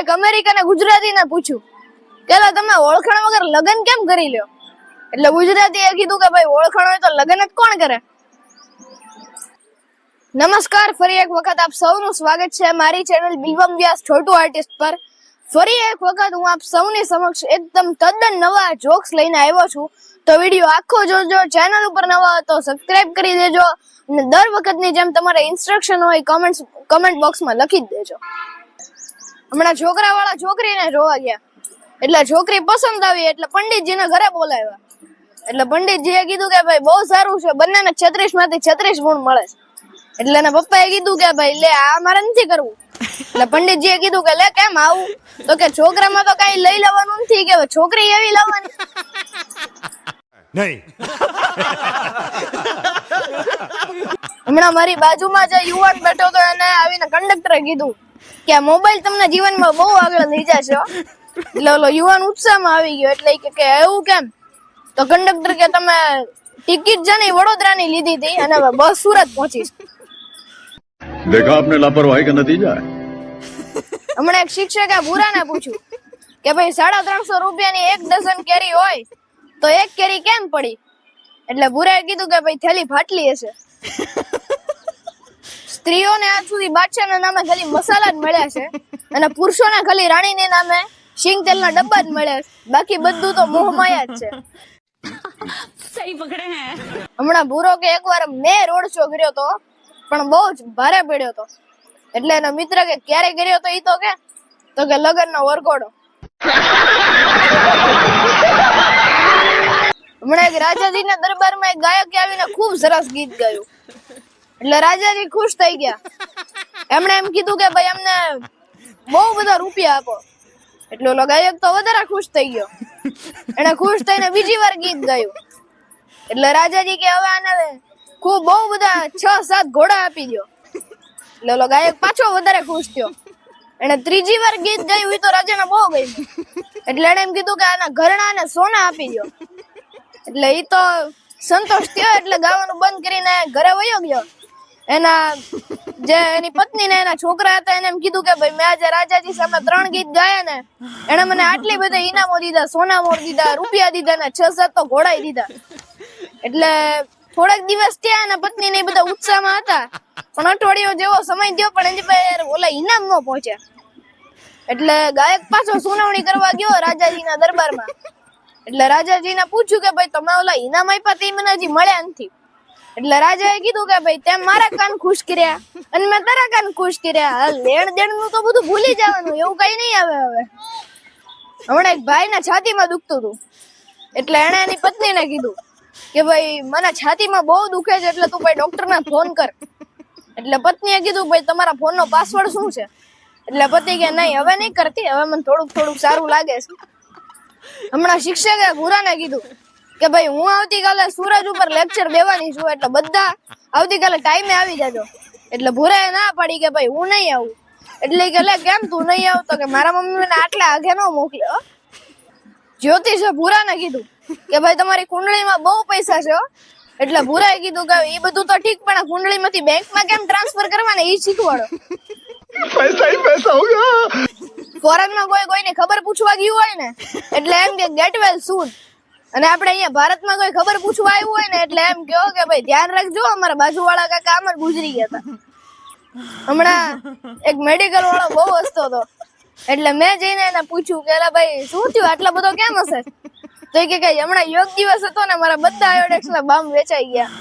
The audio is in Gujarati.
એક અમેરિકાને ગુજરાતીને પૂછ્યું કે તમે ઓળખાણ વગર લગ્ન કેમ કરી લ્યો? એટલે ગુજરાતીએ કીધું કે ભાઈ ઓળખાણ હોય તો લગ્ન જ કોણ કરે? નમસ્કાર, ફરી એક વખત આપ સૌનું સ્વાગત છે મારી ચેનલ બિલ્વમ વ્યાસ છોટુ આર્ટિસ્ટ પર. ફરી એક વખત હું આપ સૌની સમક્ષ એકદમ તદ્દન નવા જોક્સ લઈને આવ્યો છું. તો વિડીયો આખો જોજો. ચેનલ ઉપર નવા તો સબસ્ક્રાઇબ કરી દેજો અને દર વખતની જેમ તમારે ઇન્સ્ટ્રક્શન હોય કમેન્ટ બોક્સમાં લખી જ દેજો. હમણાં છોકરાવાળા છોકરીને જોવા ગયા એટલે છોકરી પસંદ આવી એટલે પંડિતજીને ઘરે બોલાવ્યા. એટલે પંડિતજીએ કીધું કે ભાઈ બહુ સારું છે, બંનેને 36 માંથી 36 ગુણ મળે છે. એટલે એના પપ્પાએ કીધું કે ભાઈ લે આ મારે નથી કરવું. એટલે પંડિતજીએ કીધું કે લે કેમ આવું? તો કે છોકરામાં તો કઈ લઈ લેવાનું નથી, કે છોકરી એવી લાવવાની નહીં. હમણાં મારી બાજુમાં જે યુવાન બેઠો હતો એને આવીને કંડક્ટરે કીધું કે આ મોબાઈલ તમને જીવનમાં બહુ આગળ લઈ જશે. એટલે ઓલો યુવાન ઉત્સાહમાં આવી ગયો એટલે કે એવું કેમ? તો કંડક્ટર કે તમે ટિકિટ જાની વડોદરાની લીધી હતી અને બસ સુરત પહોંચી. देखा आपने लापरवाही का नतीजा है. હમણાં એક શિક્ષકે ભૂરાને પૂછ્યું કે ભાઈ 350 રૂપિયાની 1 ડઝન કેરી હોય તો એક કેરી કેમ પડી? એટલે ભૂરાએ કીધું કે ભાઈ થેલી ફાટલી હશે. સ્ત્રીઓને આજ સુધી બાદશાહના નામે ખાલી મસાલા જ મળ્યા છે અને પુરુષોને ખાલી રાણીને નામે સિંગ તેલના ડબ્બા જ મળ્યા છે. બાકી બધું તો મોહમાયા જ છે. સહી પકડે હે. હમણાં ભૂરો કે એકવાર મેં રોડ શો કર્યો તો પણ બહુ જ ભારે પડ્યો તો. એટલે એનો મિત્ર કે ક્યારે કર્યો તો ઈ તો કે લગનનો વરઘોડો. હમણાં એક રાજાજીના દરબારમાં એક ગાયકે આવીને ખૂબ સરસ ગીત ગાયું. એટલે રાજાજી ખુશ થઈ ગયા. એમણે એમ કીધું કે ભાઈ અમને બહુ બધા રૂપિયા આપો. એટલે ઓલો ગાયક તો વધારે ખુશ થઈ ગયો. એને ખુશ થઈને બીજી વાર ગીત ગાયું. એટલે રાજાજી કે હવે આને ખૂબ બહુ બધા 6-7 ઘોડા આપી દો. એટલે ઓલો ગાયક પાછો વધારે ખુશ થયો. એને ત્રીજી વાર ગીત ગાયું તો રાજાને બહુ ગયું. એટલે એને એમ કીધું કે આના ઘરણા અને સોના આપી દો. એટલે ઈ તો સંતોષ થયો એટલે ગાવાનું બંધ કરીને ઘરે વયો ગયો. એના જે એની પત્ની ને એના છોકરા હતા એને એમ કીધું કે ભાઈ મેં આજે રાજાજી સામે 3 ગીત ગાયા ને એને મને આટલી બધી ઇનામો દીધા, સોના મોર દીધા, રૂપિયા દીધા ને 6-7 તો ઘોડાઈ દીધા. એટલે થોડાક દિવસ થયા એના પત્ની ને બધા ઉત્સાહમાં હતા પણ અઠવાડિયો જેવો સમય થયો પણ એની પાસે ઓલા ઇનામ ન પહોંચ્યા. એટલે ગાયક પાછો સુનાવણી કરવા ગયો રાજાજીના દરબારમાં. એટલે રાજાજીને પૂછ્યું કે ભાઈ તમે ઓલા ઇનામ આપ્યા તે મને હજી મળ્યા નથી. એટલે રાજાએ કીધું કે ભાઈ તેમ મારા કાન ખુશ કર્યા અને મેં તારા કાન ખુશ કર્યા. લેણ દેણ નું તો બધું ભૂલી જવાનું, એવું કઈ નહીં આવે હવે. હમણાં એક ભાઈના છાતીમાં દુખતું હતું એટલે એણે એની પત્નીને કીધું કે ભાઈ મને છાતીમાં બહુ દુખે છે એટલે તું ભાઈ ડોક્ટરને ફોન કર. એટલે પત્નીએ કીધું ભાઈ તમારા ફોનનો પાસવર્ડ શું છે? એટલે પતિ કે નહીં હવે નહીં કરતી, હવે મને થોડુંક સારું લાગે છે. હમણાં શિક્ષકે ભૂરાને કીધું કે ભાઈ હું આવતીકાલે સૂરજ ઉપર લેક્ચર દેવાની છું એટલે બધા આવતીકાલે ટાઈમે આવી જાજો. એટલે ભૂરાએ ના પાડી કે ભાઈ હું નહીં આવું. એટલે કે લે કેમ તું નહીં આવ? તો કે મારા મમ્મીને આટલા આગે ન મોકલ્યો. જ્યોતિષે ભૂરાને કીધું કે ભાઈ તમારી કુંડળીમાં બહુ પૈસા છે. એટલે ભૂરાએ કીધું કે એ બધું તો ઠીક પણ કુંડળીમાંથી બેંકમાં કેમ ટ્રાન્સફર કરવાને એ શીખવાડો. पैसा ही पैसा होगा. ફોરેનમાં કોઈની ખબર પૂછવા ગયું હોય ને એટલે એમ કે ગેટ વેલ સૂન. અને આપણે અહીંયા ભારતમાં કોઈ ખબર પૂછવા આવ્યું હોય ને એટલે એમ કહો કે ભાઈ ધ્યાન રાખજો અમારા બાજુવાળા કાકા આમ જ ગુજરી ગયા હતા. હમણાં એક મેડિકલ વાળો બહુ હસતો હતો એટલે મેં જઈને એને પૂછ્યું કે ભાઈ શું થયું આટલા બધો કેમ હશે? તો એ કે હમણાં યોગ દિવસ હતો ને મારા બધા આયોડેક્સના બામ વેચાઈ ગયા.